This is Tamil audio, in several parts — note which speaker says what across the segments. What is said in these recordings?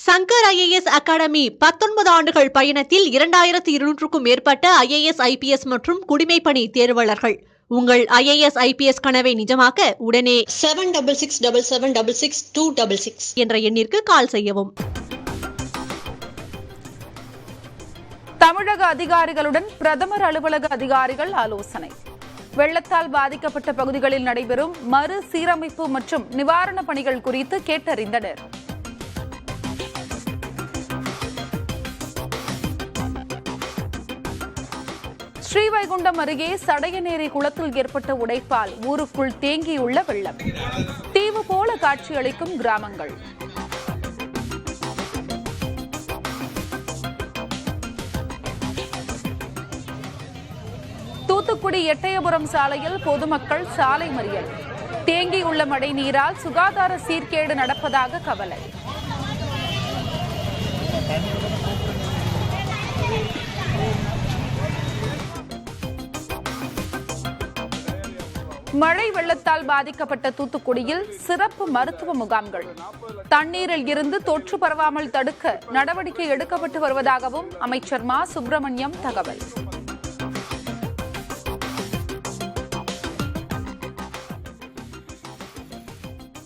Speaker 1: சங்கர் IAS அகாடமி 19 ஆண்டுகள் பயணத்தில் 2200க்கும் மேற்பட்ட IAS IPS மற்றும் குடிமைப்பணி தேர்வாளர்கள். உங்கள் IAS IPS கனவை நிஜமாக்க உடனே
Speaker 2: 7677666266
Speaker 1: என்ற எண்ணிற்கு கால் செய்யவும்.
Speaker 3: தமிழக அதிகாரிகளுடன் பிரதமர் அலுவலக அதிகாரிகள் ஆலோசனை. வெள்ளத்தால் பாதிக்கப்பட்ட பகுதிகளில் நடைபெறும் மறுசீரமைப்பு மற்றும் நிவாரணப் பணிகள் குறித்து கேட்டறிந்தனர். ஸ்ரீவைகுண்டம் அருகே சடையநேரி குளத்தில் ஏற்பட்ட உடைப்பால் ஊருக்குள் தேங்கியுள்ள வெள்ளம். தீவு போல காட்சியளிக்கும் கிராமங்கள். தூத்துக்குடி எட்டயபுரம் சாலையில் பொதுமக்கள் சாலை மறியல். தேங்கியுள்ள மழை நீரால் சுகாதார சீர்கேடு நடப்பதாக கவலை. மழை வெள்ளத்தால் பாதிக்கப்பட்ட தூத்துக்குடியில் சிறப்பு மருத்துவ முகாம்கள். தண்ணீரில் இருந்து தொற்று பரவாமல் தடுக்க நடவடிக்கை எடுக்கப்பட்டு வருவதாகவும் அமைச்சர் மா சுப்பிரமணியம் தகவல்.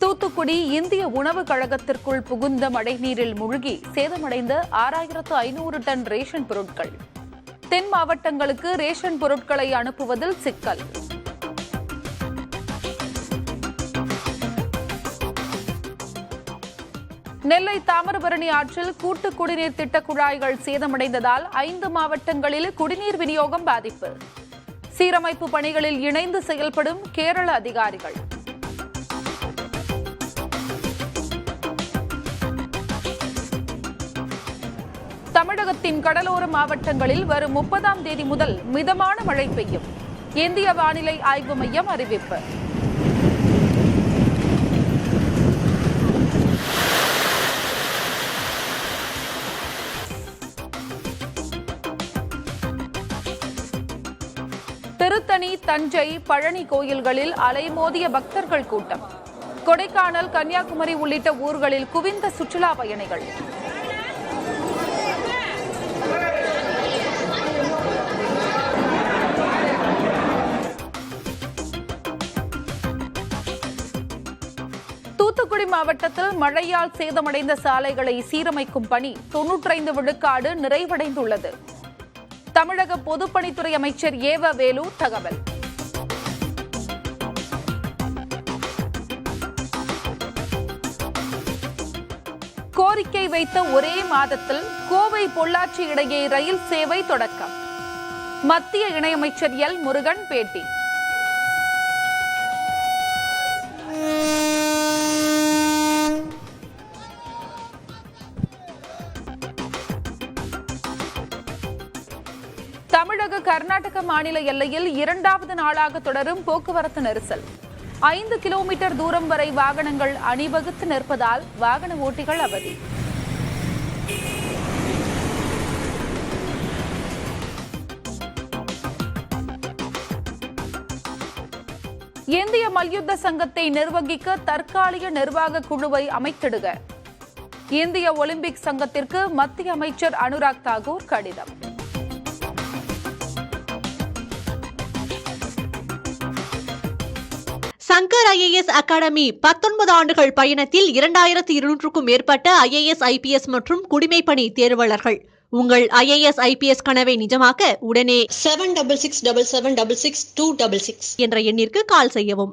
Speaker 3: தூத்துக்குடி இந்திய உணவு கழகத்திற்குள் புகுந்த மழைநீரில் மூழ்கி சேதமடைந்த 6500 டன் ரேஷன் பொருட்கள். தென் மாவட்டங்களுக்கு ரேஷன் பொருட்களை அனுப்புவதில் சிக்கல். நெல்லை தாமிரபரணி ஆற்றில் கூட்டு குடிநீர் திட்ட குழாய்கள் சேதமடைந்ததால் 5 மாவட்டங்களில் குடிநீர் விநியோகம் பாதிப்பு. சீரமைப்பு பணிகளில் இணைந்து செயல்படும் கேரள அதிகாரிகள். தமிழகத்தின் கடலோர மாவட்டங்களில் வரும் 30ஆம் தேதி முதல் மிதமான மழை பெய்யும். இந்திய வானிலை ஆய்வு மையம் அறிவிப்பு. திருத்தணி, தஞ்சை, பழனி கோயில்களில் அலைமோதிய பக்தர்கள் கூட்டம். கொடைக்கானல், கன்னியாகுமரி உள்ளிட்ட ஊர்களில் குவிந்த சுற்றுலா பயணிகள். தூத்துக்குடி மாவட்டத்தில் மழையால் சேதமடைந்த சாலைகளை சீரமைக்கும் பணி 95 விழுக்காடு நிறைவடைந்துள்ளது. தமிழக பொதுப்பணித்துறை அமைச்சர் ஏவ வேலு தகவல். கோரிக்கை வைத்த ஒரே மாதத்தில் கோவை பொள்ளாச்சி இடையே ரயில் சேவை தொடக்கம். மத்திய இணையமைச்சர் எல் முருகன் பேட்டி. தமிழக கர்நாடக மாநில எல்லையில் 2வது நாளாக தொடரும் போக்குவரத்து நெரிசல். 5 கிலோமீட்டர் தூரம் வரை வாகனங்கள் அணிவகுத்து நிற்பதால் வாகன ஓட்டிகள் அவதி. இந்திய மல்யுத்த சங்கத்தை நிர்வகிக்க தற்காலிக நிர்வாக குழுவை அமைத்திடுக. இந்திய ஒலிம்பிக் சங்கத்திற்கு மத்திய அமைச்சர் அனுராக் தாக்கூர் கடிதம்.
Speaker 1: சங்கர் IAS அகாடமி 19 ஆண்டுகள் பயணத்தில் 2200க்கும் மேற்பட்ட IAS IPS மற்றும் குடிமைப்பணி தேர்வாளர்கள். உங்கள் IAS IPS கனவை நிஜமாக்க உடனே
Speaker 2: 7677666266
Speaker 1: என்ற எண்ணிற்கு கால் செய்யவும்.